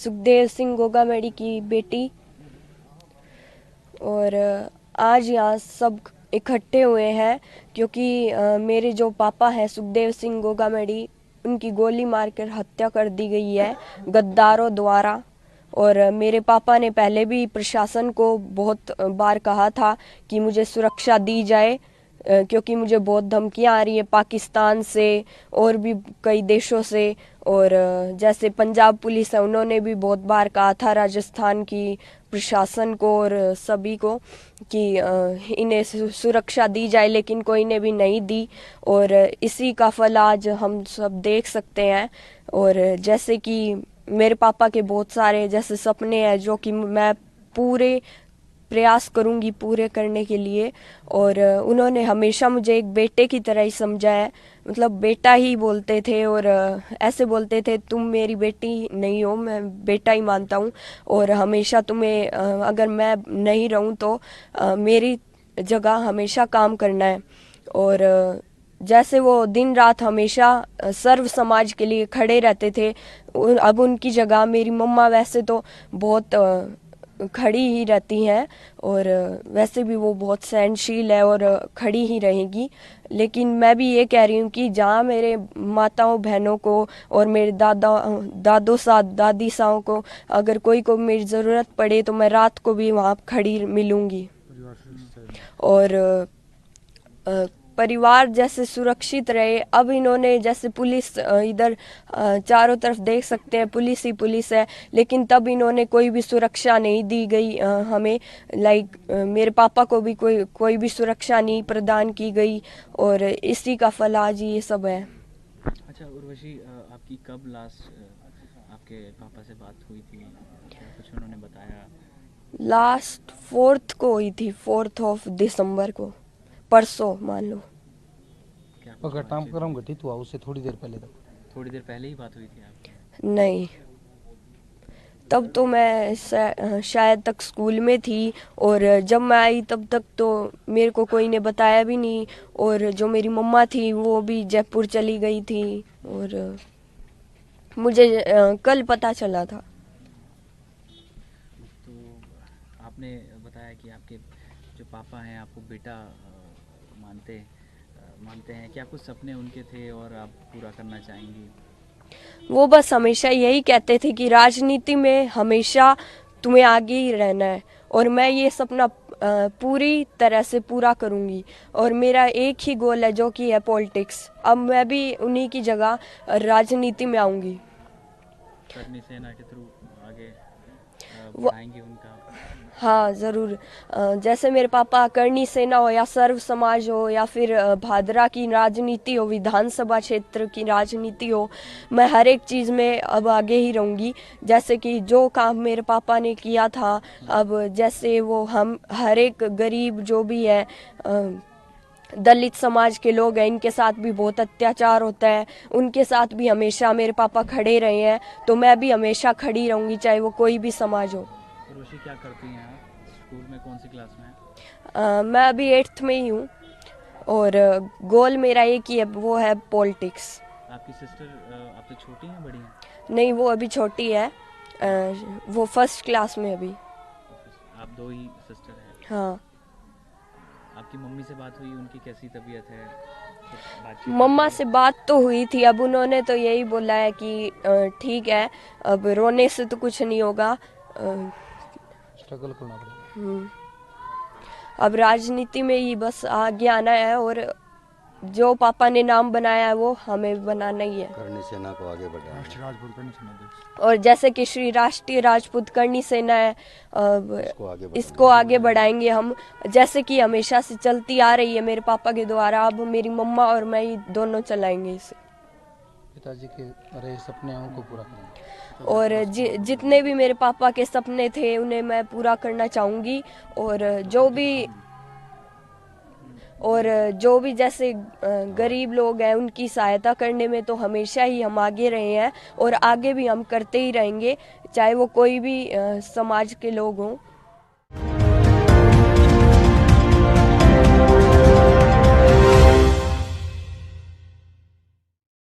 सुखदेव सिंह गोगामेडी की बेटी। और आज यहाँ सब इकट्ठे हुए हैं क्योंकि मेरे जो पापा हैं सुखदेव सिंह गोगामेडी, उनकी गोली मारकर हत्या कर दी गई है गद्दारों द्वारा। और मेरे पापा ने पहले भी प्रशासन को बहुत बार कहा था कि मुझे सुरक्षा दी जाए, क्योंकि मुझे बहुत धमकियां आ रही है पाकिस्तान से और भी कई देशों से। और जैसे पंजाब पुलिस है, उन्होंने भी बहुत बार कहा था राजस्थान की प्रशासन को और सभी को कि इन्हें सुरक्षा दी जाए, लेकिन कोई ने भी नहीं दी। और इसी का फल आज हम सब देख सकते हैं। और जैसे कि मेरे पापा के बहुत सारे जैसे सपने हैं जो कि मैं पूरे प्रयास करूंगी पूरे करने के लिए। और उन्होंने हमेशा मुझे एक बेटे की तरह ही समझा है, मतलब बेटा ही बोलते थे। और ऐसे बोलते थे तुम मेरी बेटी नहीं हो, मैं बेटा ही मानता हूँ। और हमेशा तुम्हें अगर मैं नहीं रहूँ तो मेरी जगह हमेशा काम करना है। और जैसे वो दिन रात हमेशा सर्व समाज के लिए खड़े रहते थे, अब उनकी जगह मेरी मम्मा वैसे तो बहुत खड़ी ही रहती हैं। और वैसे भी वो बहुत सहनशील है और खड़ी ही रहेगी। लेकिन मैं भी ये कह रही हूँ कि जहाँ मेरे माताओं बहनों को और मेरे दादों साथ दादी साओं को अगर कोई को मेरी ज़रूरत पड़े तो मैं रात को भी वहाँ खड़ी मिलूँगी। और परिवार जैसे सुरक्षित रहे। अब इन्होंने जैसे पुलिस इधर चारों तरफ देख सकते हैं पुलिस ही पुलिस है, लेकिन तब इन्होंने कोई भी सुरक्षा नहीं दी गई हमें। लाइक मेरे पापा को भी कोई भी सुरक्षा नहीं प्रदान की गई। और इसी का फल आज ये सब है। अच्छा उर्वशी, आपकी कब लास्ट आपके पापा से बात हुई थी? क्या कुछ उन्होंने बताया? लास्ट 4th को हुई थी, 4th दिसंबर को, परसों मान लो। क्या और घटनाक्रम घटित हुआ उससे थोड़ी देर पहले तक? थोड़ी देर पहले ही बात हुई थी आपकी? नहीं, तब तो मैं शायद तक स्कूल में थी। और जब मैं आई तब तक तो मेरे को कोई ने बताया भी नहीं। और जो मेरी मम्मा थी वो भी जयपुर चली गई थी और मुझे कल पता चला था। तो आपने बताया कि आपके जो पापा हैं आपको बेटा मानते हैं। क्या कुछ सपने उनके थे और आप पूरा करना चाहेंगी? वो बस हमेशा यही कहते थे कि राजनीति में हमेशा तुम्हें आगे ही रहना है। और मैं ये सपना पूरी तरह से पूरा करूंगी। और मेरा एक ही गोल है जो कि है पॉलिटिक्स। अब मैं भी उन्हीं की जगह राजनीति में आऊंगी। करनी सेना के थ्रू आगे बढ़ाएंगे उनका? हाँ ज़रूर। जैसे मेरे पापा करनी सेना हो या सर्व समाज हो या फिर भादरा की राजनीति हो, विधानसभा क्षेत्र की राजनीति हो, मैं हर एक चीज़ में अब आगे ही रहूँगी। जैसे कि जो काम मेरे पापा ने किया था, अब जैसे वो हम हर एक गरीब जो भी है, दलित समाज के लोग हैं, इनके साथ भी बहुत अत्याचार होता है, उनके साथ भी हमेशा मेरे पापा खड़े रहे हैं। तो मैं भी हमेशा खड़ी रहूँगी चाहे वो कोई भी समाज हो। उर्वशी, क्या करती हैं आप? स्कूल में कौन सी क्लास में हैं? मैं अभी 8th में ही हूँ और गोल मेरा एक ही है, वो है पॉलिटिक्स। आपकी सिस्टर आपसे छोटी हैं बड़ी हैं? नहीं, वो अभी छोटी है, वो 1st क्लास में अभी। आप दो ही सिस्टर हैं? हाँ। आपकी मम्मी से बात हुई? उनकी कैसी तबीयत है? मम्मा से बात तो हुई थी। अब उन्होंने तो यही बोला है कि ठीक है, अब रोने से तो कुछ नहीं होगा, स्ट्रगल करना पड़ेगा। अब राजनीति में ही बस आगे आना है। और जो पापा ने नाम बनाया है वो हमें बनाना ही है। करनी सेना को आगे बढ़ाना। और जैसे कि श्री राष्ट्रीय राजपूत करनी सेना है, इसको आगे बढ़ाएंगे हम, जैसे कि हमेशा से चलती आ रही है मेरे पापा के द्वारा। अब मेरी मम्मा और मैं ही दोनों चलाएंगे इसे। पिताजी के रहे सपने हैं उनको पूरा करना। और जितने भी मेरे पापा के सपने थे उन्हें मैं पूरा करना चाहूँगी। और जो भी जैसे गरीब लोग हैं उनकी सहायता करने में तो हमेशा ही हम आगे रहे हैं और आगे भी हम करते ही रहेंगे, चाहे वो कोई भी समाज के लोग हों।